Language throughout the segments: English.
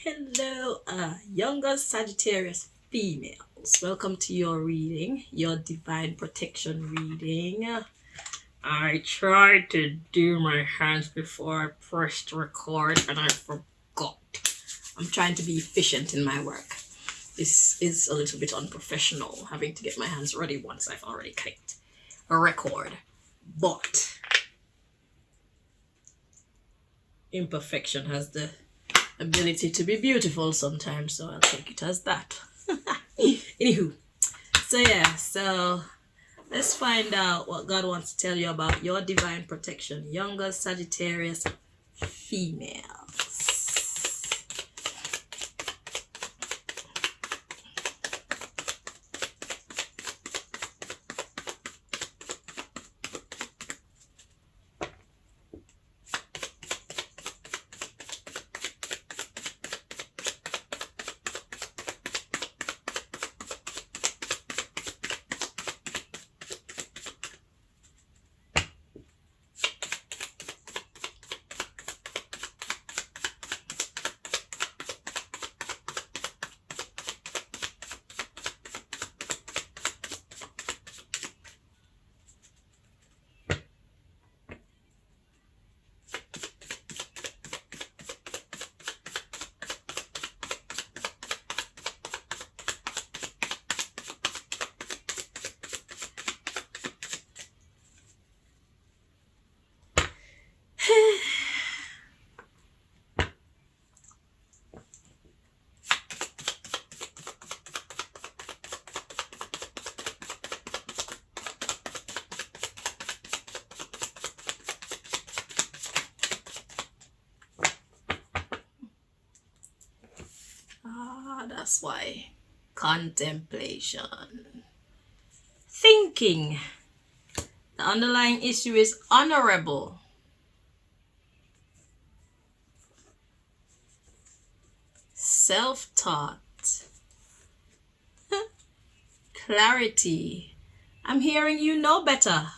Hello, Youngaz Sagittarius females. Welcome to your reading, your divine protection reading. I tried to do my hands before I pressed record and I forgot. I'm trying to be efficient in my work. This is a little bit unprofessional, having to get my hands ready once I've already clicked a record. But imperfection has the ability to be beautiful sometimes, so I'll take it as that. Anywho, so let's find out what God wants to tell you about your divine protection. Younger Sagittarius females. That's why. Contemplation. Thinking. The underlying issue is honorable. Self-taught. Clarity. I'm hearing you know better.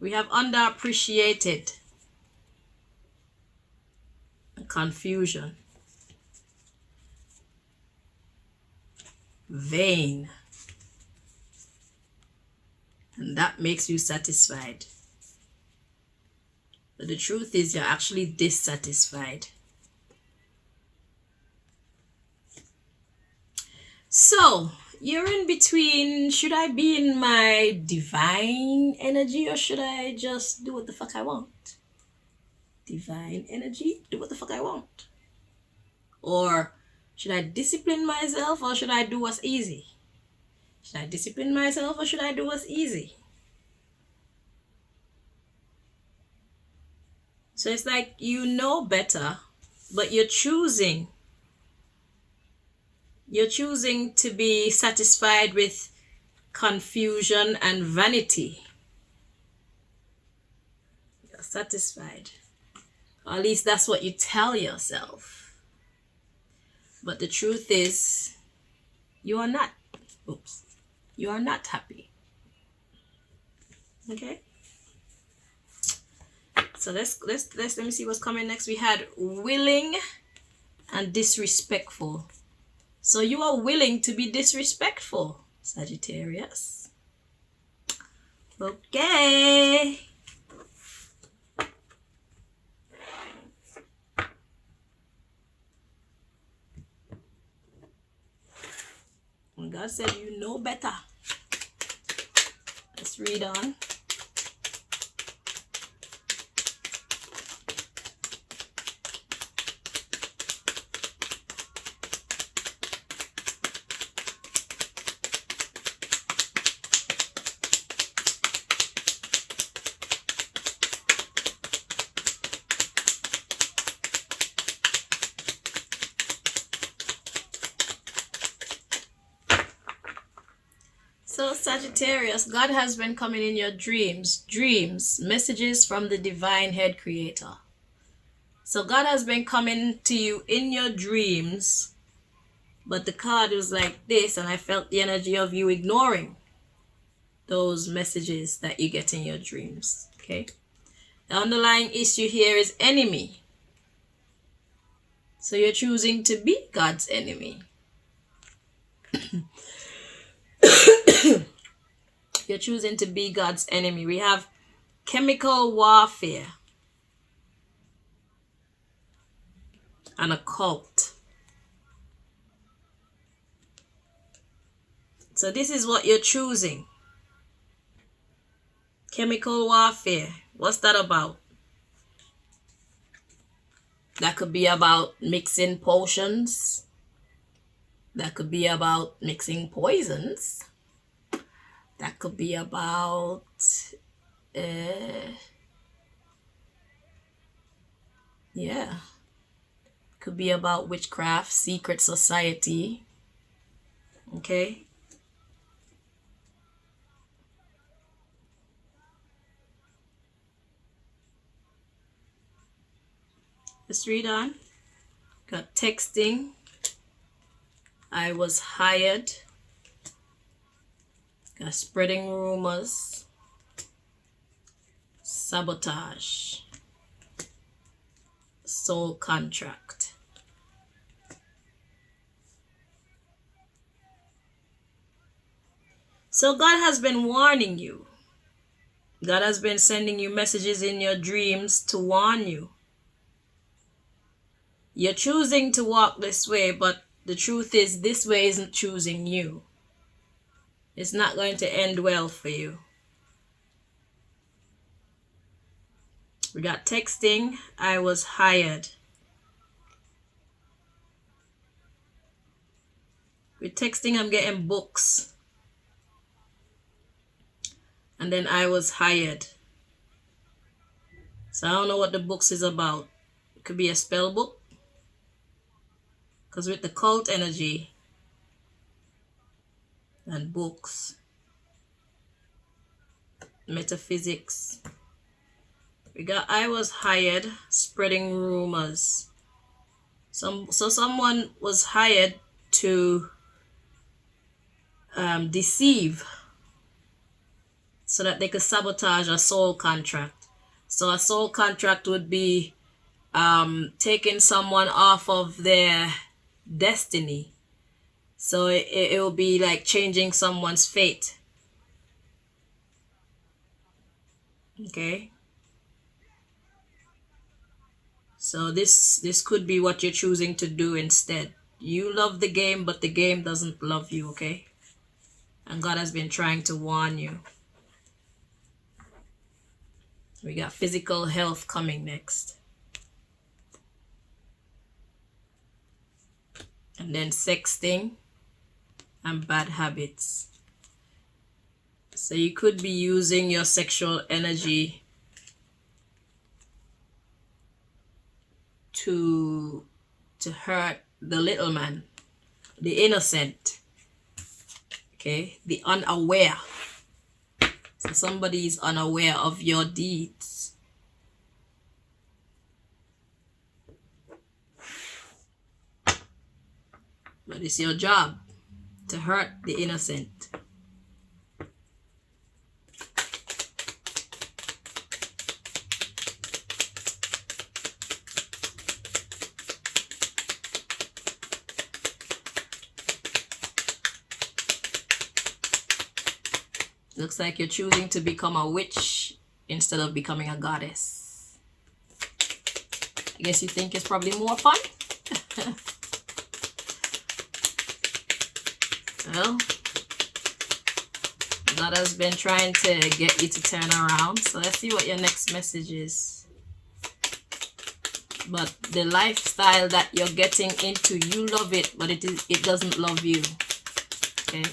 We have underappreciated. Confusion. Vain. And that makes you satisfied. But the truth is you're actually dissatisfied. So you're in between, should I be in my divine energy or should I just do what the fuck I want? Divine energy, do what the fuck I want. Or should I discipline myself or should I do what's easy? Should I discipline myself or should I do what's easy? So it's like you know better, but you're choosing. You're choosing to be satisfied with confusion and vanity. You're satisfied. Or at least that's what you tell yourself. But the truth is, you are not. You are not happy. Okay? So let me see what's coming next. We had willing and disrespectful. So you are willing to be disrespectful, Sagittarius. Okay. And God said you know better. Let's read on. So Sagittarius, God has been coming in your dreams, messages from the divine head creator. So God has been coming to you in your dreams, but the card was like this, and I felt the energy of you ignoring those messages that you get in your dreams. Okay. The underlying issue here is enemy. So you're choosing to be God's enemy. You're choosing to be God's enemy. We have chemical warfare and a cult. So this is what you're choosing. Chemical warfare. What's that about? That could be about mixing potions. That could be about mixing poisons. That could be about could be about witchcraft, secret society. Okay. Let's read on. Got texting. I was hired. Got spreading rumors. Sabotage. Soul contract. So God has been warning you. God has been sending you messages in your dreams to warn you. You're choosing to walk this way, but the truth is this way isn't choosing you. It's not going to end well for you. We got texting. I was hired. With texting, I'm getting books. And then I was hired. So I don't know what the books is about. It could be a spell book. Because with the cult energy and books, metaphysics, we got I was hired, spreading rumors. So someone was hired to deceive so that they could sabotage a soul contract. So a soul contract would be taking someone off of their destiny. So it will be like changing someone's fate. Okay. So this could be what you're choosing to do instead. You love the game, but the game doesn't love you, okay? And God has been trying to warn you. We got physical health coming next. And then sexting and bad habits. So you could be using your sexual energy to hurt the little man, the innocent, okay, the unaware. So somebody is unaware of your deeds. But it's your job to hurt the innocent. Looks like you're choosing to become a witch instead of becoming a goddess. I guess you think it's probably more fun? Well, God has been trying to get you to turn around. So let's see what your next message is. But the lifestyle that you're getting into, you love it, but it doesn't love you. Okay?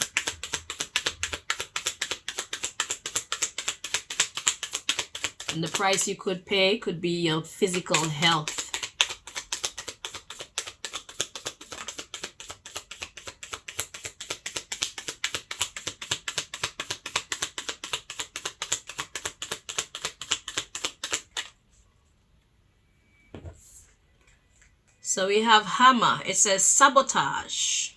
And the price you could pay could be your physical health. So we have hammer. It says sabotage,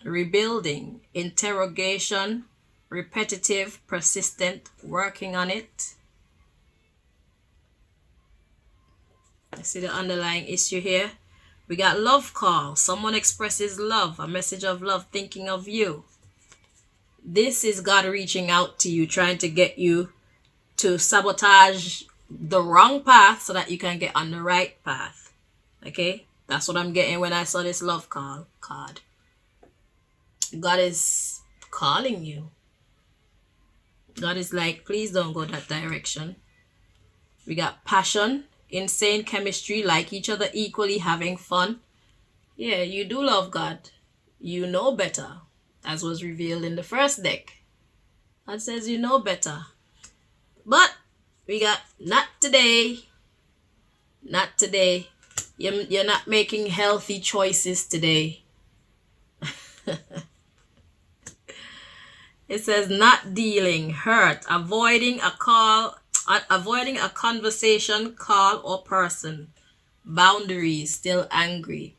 rebuilding, interrogation, repetitive, persistent, working on it. I see the underlying issue here. We got love call. Someone expresses love, a message of love, thinking of you. This is God reaching out to you, trying to get you to sabotage the wrong path so that you can get on the right path. Okay? That's what I'm getting when I saw this love call card. God is calling you. God is like, please don't go that direction. We got passion, insane chemistry, like each other equally, having fun. Yeah, you do love God. You know better, as was revealed in the first deck. God says you know better. But we got not today. Not today. You're not making healthy choices today. It says not dealing, hurt, avoiding a call, avoiding a conversation, call, or person. Boundaries, still angry.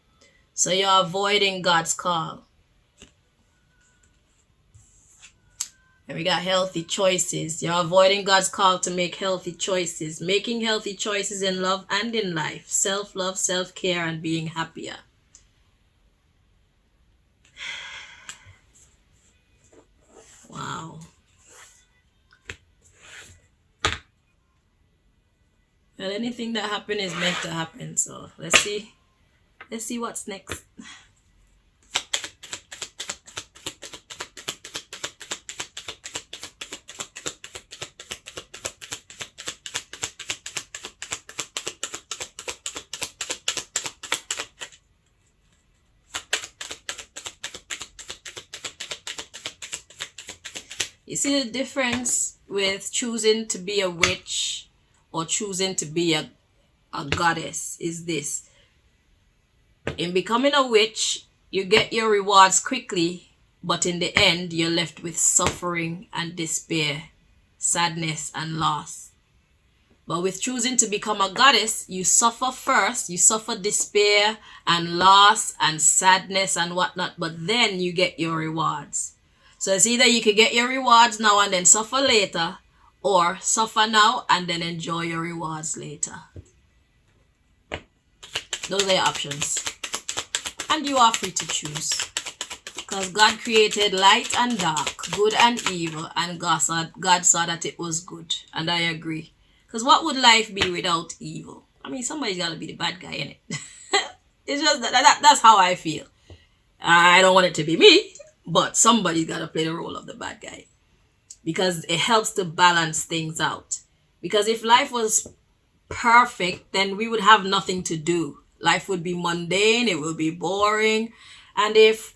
So you're avoiding God's call. And we got healthy choices. You're avoiding God's call to make healthy choices. Making healthy choices in love and in life. Self-love, self-care, and being happier. Wow. Well, anything that happens is meant to happen. So let's see. Let's see what's next. You see the difference with choosing to be a witch or choosing to be a goddess is this. In becoming a witch, you get your rewards quickly, but in the end, you're left with suffering and despair, sadness and loss. But with choosing to become a goddess, you suffer first, you suffer despair and loss and sadness and whatnot, but then you get your rewards. So it's either you could get your rewards now and then suffer later, or suffer now and then enjoy your rewards later. Those are your options. And you are free to choose. Because God created light and dark, good and evil, and God saw that it was good. And I agree. Because what would life be without evil? I mean, somebody's got to be the bad guy in it. It's just that's how I feel. I don't want it to be me, but somebody's got to play the role of the bad guy. Because it helps to balance things out. Because if life was perfect, then we would have nothing to do. Life would be mundane, it would be boring. And if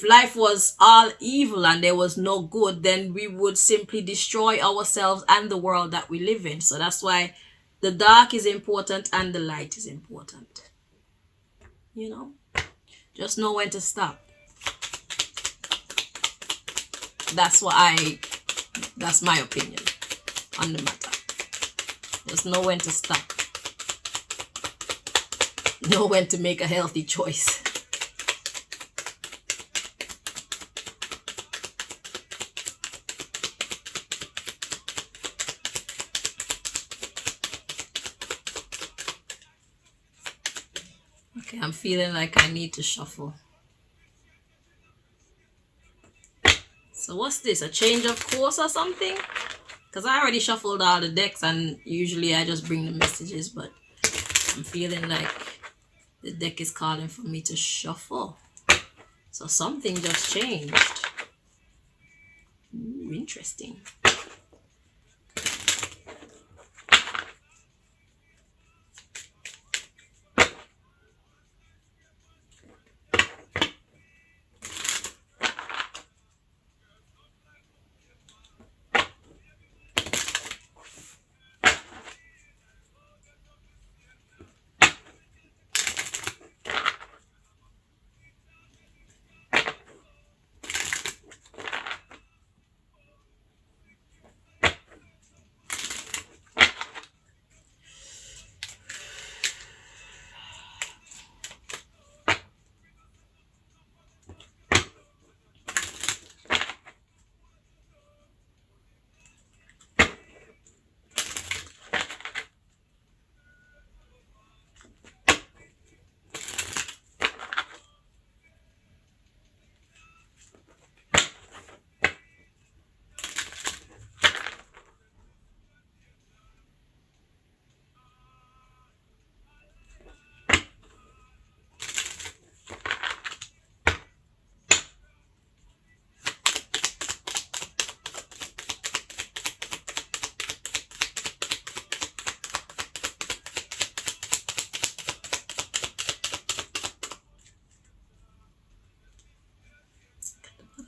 life was all evil and there was no good, then we would simply destroy ourselves and the world that we live in. So that's why the dark is important and the light is important. You know, just know when to stop. That's my opinion on the matter. Just know when to stop. Know when to make a healthy choice. Okay, I'm feeling like I need to shuffle. So what's this? A change of course or something? Because I already shuffled all the decks and usually I just bring the messages, but I'm feeling like the deck is calling for me to shuffle. So something just changed. Ooh, interesting.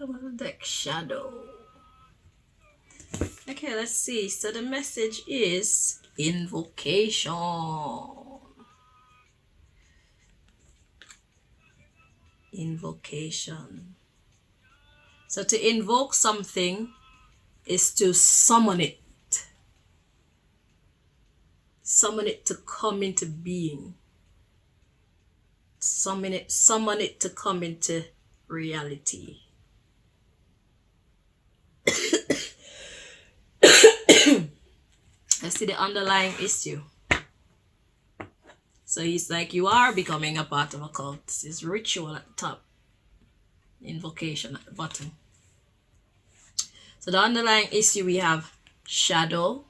Bottom of the deck, shadow. Okay, let's see. So the message is invocation. Invocation. So to invoke something is to summon it. Summon it to come into being. Summon it to come into reality. Let's see the underlying issue. So he's like, you are becoming a part of a cult. This is ritual at the top. Invocation at the bottom. So the underlying issue, we have shadow,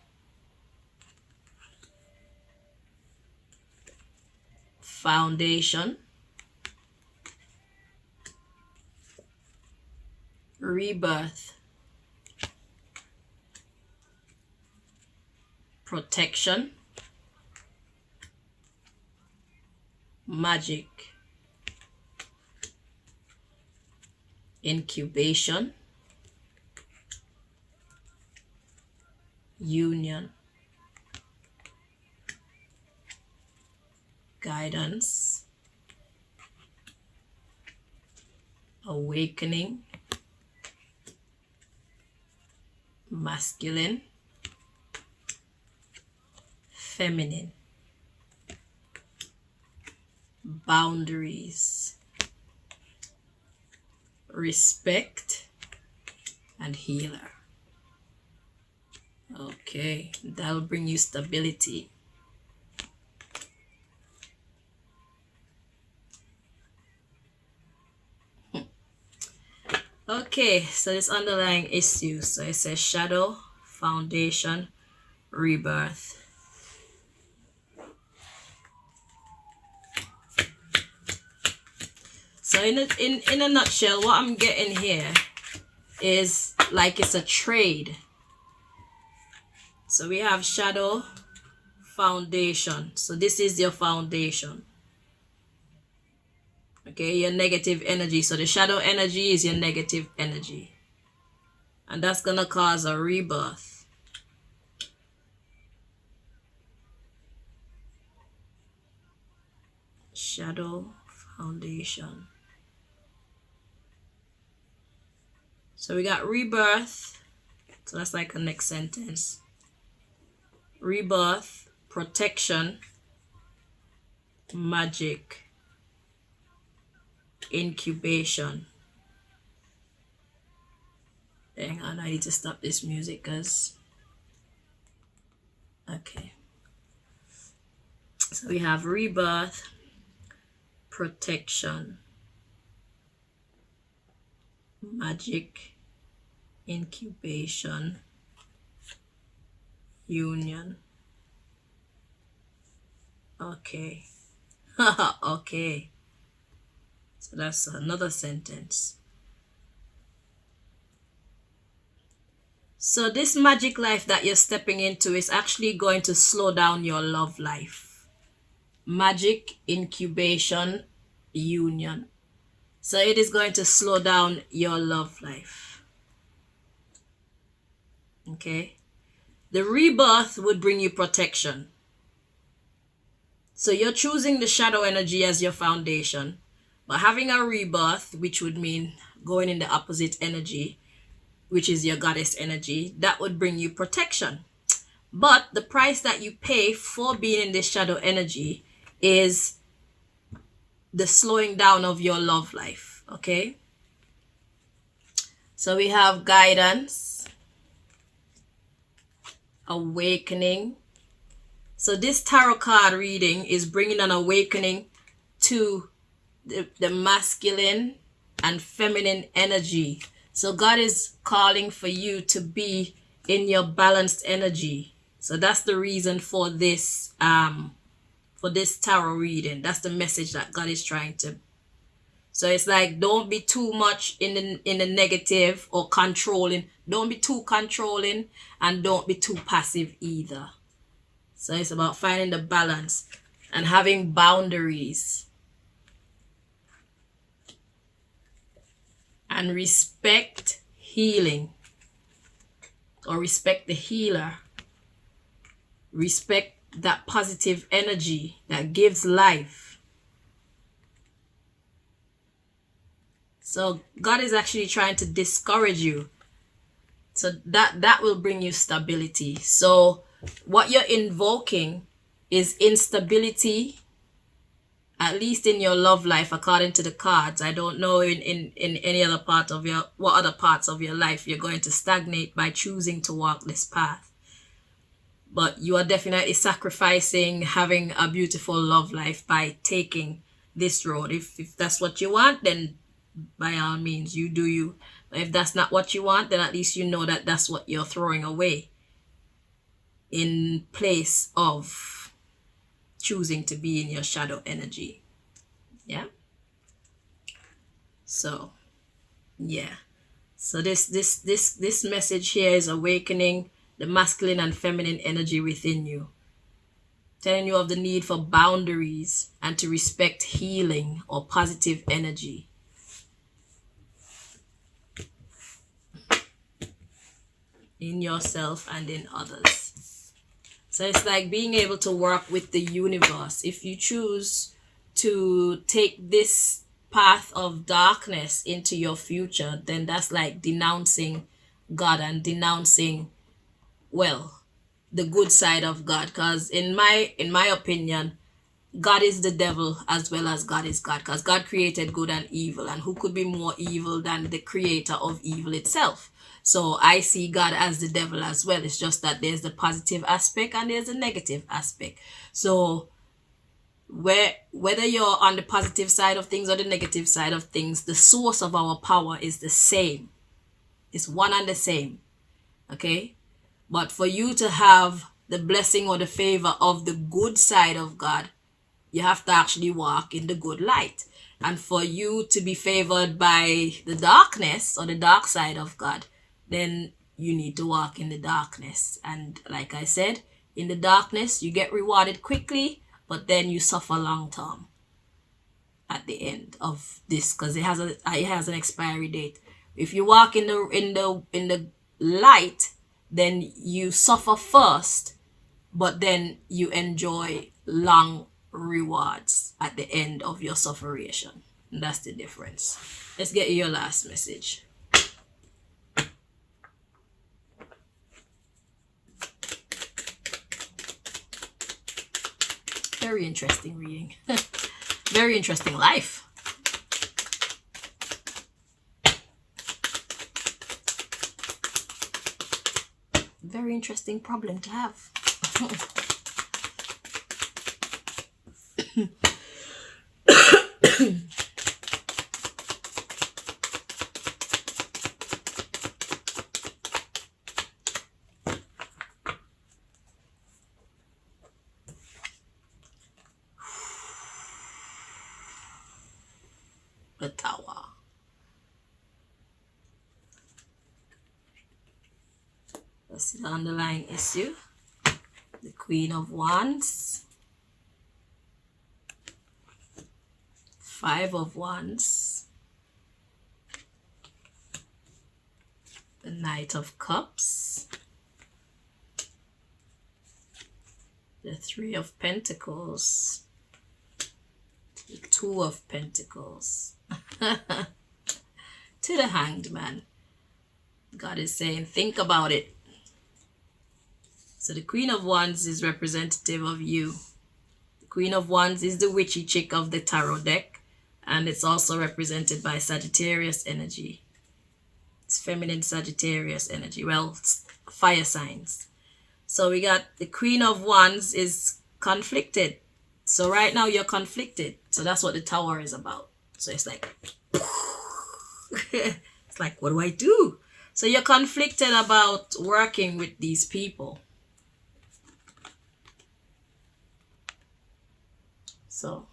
foundation, rebirth, protection, magic, incubation, union, guidance, awakening, masculine, feminine, boundaries, respect, and healer. Okay, that'll bring you stability. Okay, so this underlying issue. So it says shadow, foundation, rebirth. So in a nutshell, what I'm getting here is like it's a trade. So we have shadow, foundation. So this is your foundation. Okay, your negative energy. So the shadow energy is your negative energy. And that's going to cause a rebirth. Shadow, foundation. So we got rebirth. So that's like the next sentence. Rebirth, protection, magic, incubation. Hang on, I need to stop this music because... Okay. So we have rebirth, protection, magic, incubation, union. Okay. Okay. So that's another sentence. So this magic life that you're stepping into is actually going to slow down your love life. Magic, incubation, union. So it is going to slow down your love life. Okay. The rebirth would bring you protection. So you're choosing the shadow energy as your foundation. But having a rebirth, which would mean going in the opposite energy, which is your goddess energy, that would bring you protection. But the price that you pay for being in this shadow energy is the slowing down of your love life. Okay. So we have guidance, awakening. So this tarot card reading is bringing an awakening to the masculine and feminine energy. So God is calling for you to be in your balanced energy. So that's the reason for this tarot reading. That's the message that God is trying to. So it's like, don't be too much in the negative or controlling. Don't be too controlling and don't be too passive either. So it's about finding the balance and having boundaries. and respect healing, or respect the healer. Respect that positive energy that gives life. So God is actually trying to discourage you. So that will bring you stability. So what you're invoking is instability, at least in your love life, according to the cards. I don't know in any other part of what other parts of your life you're going to stagnate by choosing to walk this path. But you are definitely sacrificing having a beautiful love life by taking this road. If that's what you want, then by all means, you do you. But if that's not what you want, then at least you know that that's what you're throwing away in place of choosing to be in your shadow energy. Yeah. So, yeah. So this message here is awakening the masculine and feminine energy within you, telling you of the need for boundaries and to respect healing or positive energy. In yourself and in others. So it's like being able to work with the universe. If you choose to take this path of darkness into your future, then that's like denouncing God and denouncing, well, the good side of God. Because in my opinion, God is the devil as well as God is God, because God created good and evil, and who could be more evil than the creator of evil itself? So I see God as the devil as well. It's just that there's the positive aspect and there's the negative aspect. So whether you're on the positive side of things or the negative side of things, the source of our power is the same. It's one and the same. Okay? But for you to have the blessing or the favor of the good side of God, you have to actually walk in the good light. And for you to be favored by the darkness or the dark side of God, then you need to walk in the darkness. And like I said, in the darkness, you get rewarded quickly, but then you suffer long term at the end of this, because it has an expiry date. If you walk in the light, then you suffer first, but then you enjoy long rewards at the end of your sufferation. And that's the difference. Let's get your last message. Very interesting reading. Very interesting life. Very interesting problem to have. The Tower. That's the underlying issue. The Queen of Wands. 5 of Wands. The Knight of Cups. The 3 of Pentacles. The 2 of Pentacles. To the Hanged Man. God is saying, think about it. So the Queen of Wands is representative of you. The Queen of Wands is the witchy chick of the tarot deck. And it's also represented by Sagittarius energy. It's feminine Sagittarius energy. Well, it's fire signs. So we got the Queen of Wands is conflicted. So right now you're conflicted. So that's what the Tower is about. So it's like, it's like, what do I do? So you're conflicted about working with these people. So,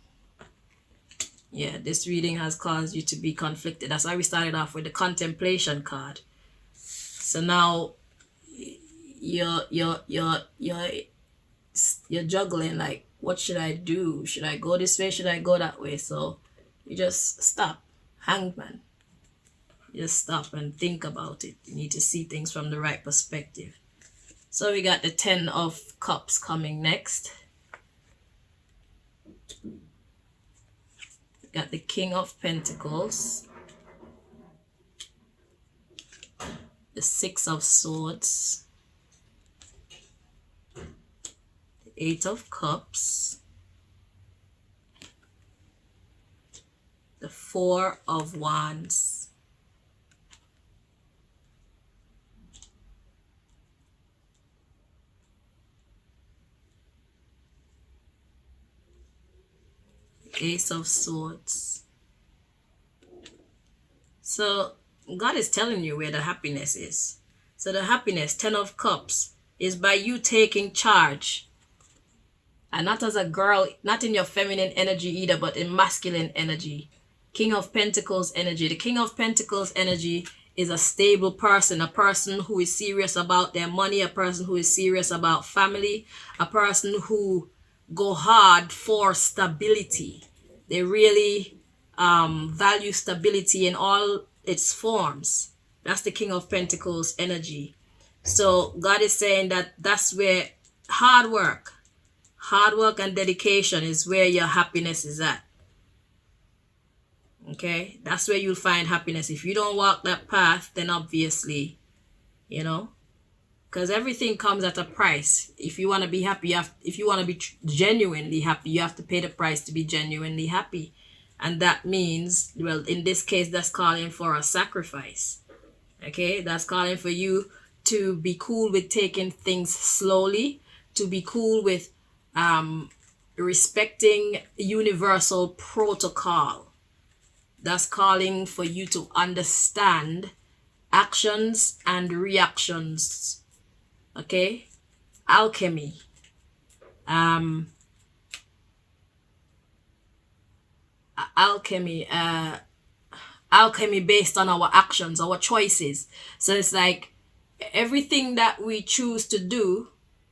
yeah, this reading has caused you to be conflicted. That's why we started off with the contemplation card. So now you're juggling, like, what should I do? Should I go this way? Should I go that way? So you just stop. Hanged Man. Just stop and think about it. You need to see things from the right perspective. So we got the 10 of Cups coming next. We got the King of Pentacles. The 6 of Swords. The 8 of Cups. The 4 of Wands. Ace of Swords. So God is telling you where the happiness is. So the happiness, 10 of Cups, is by you taking charge. And not as a girl, not in your feminine energy either, but in masculine energy. King of Pentacles energy. The King of Pentacles energy is a stable person, a person who is serious about their money, a person who is serious about family, a person who go hard for stability. They really value stability in all its forms. That's the King of Pentacles energy. So God is saying that that's where hard work and dedication is where your happiness is at. Okay, that's where you'll find happiness. If you don't walk that path, then obviously, you know, because everything comes at a price. If you want to be happy, if you want to be genuinely happy, you have to pay the price to be genuinely happy. And that means, well, in this case, that's calling for a sacrifice. Okay, that's calling for you to be cool with taking things slowly, to be cool with respecting universal protocol. That's calling for you to understand actions and reactions. Okay, alchemy. Alchemy based on our actions, our choices. So it's like everything that we choose to do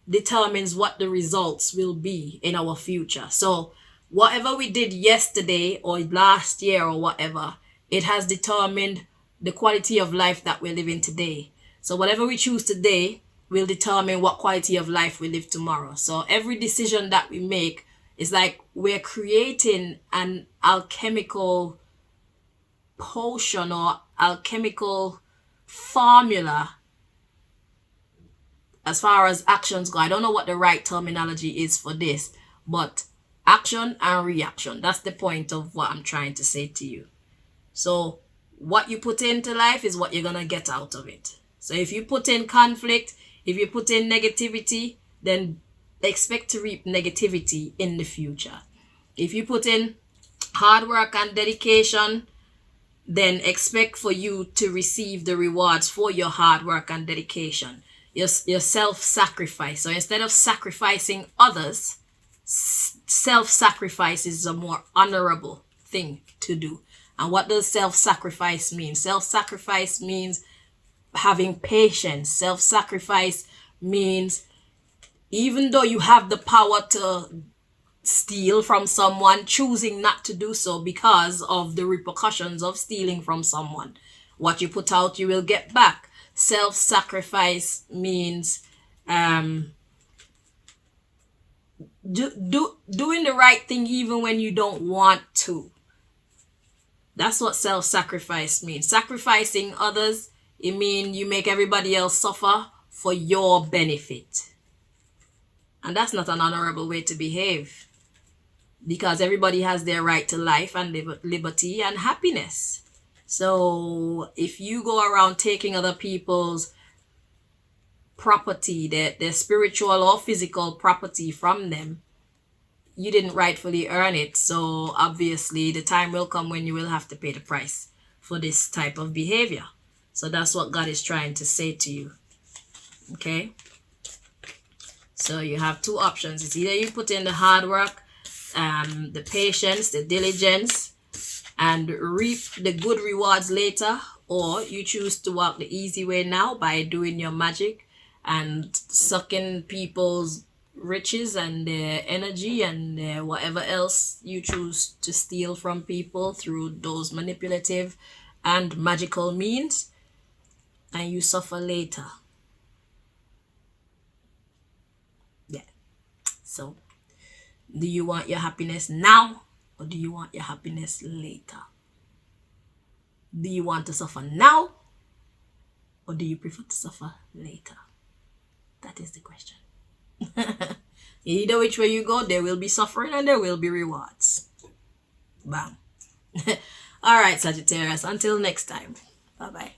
determines what the results will be in our future. So whatever we did yesterday or last year or whatever, it has determined the quality of life that we're living today. So whatever we choose today will determine what quality of life we live tomorrow. So every decision that we make is like we're creating an alchemical potion or alchemical formula as far as actions go. I don't know what the right terminology is for this, but action and reaction, that's the point of what I'm trying to say to you. So what you put into life is what you're gonna get out of it. So if you put in conflict, if you put in negativity, then expect to reap negativity in the future. If you put in hard work and dedication, then expect for you to receive the rewards for your hard work and dedication. Your self-sacrifice. So instead of sacrificing others, self-sacrifice is a more honorable thing to do. And what does self-sacrifice mean? Self-sacrifice means having patience. Self-sacrifice means even though you have the power to steal from someone, choosing not to do so because of the repercussions of stealing from someone. What you put out, you will get back. Self-sacrifice means doing the right thing even when you don't want to. That's what self-sacrifice means. Sacrificing others, it means you make everybody else suffer for your benefit. And that's not an honorable way to behave, because everybody has their right to life and liberty and happiness. So if you go around taking other people's property, their spiritual or physical property from them, you didn't rightfully earn it. So obviously the time will come when you will have to pay the price for this type of behavior. So that's what God is trying to say to you. Okay? So you have two options. It's either you put in the hard work, the patience, the diligence, and reap the good rewards later, or you choose to walk the easy way now by doing your magic and sucking people's riches and their energy and their whatever else you choose to steal from people through those manipulative and magical means, and you suffer later. Yeah. So, do you want your happiness now, or do you want your happiness later? Do you want to suffer now, or do you prefer to suffer later? That is the question. Either which way you go, there will be suffering and there will be rewards. Bam. All right, Sagittarius. Until next time. Bye-bye.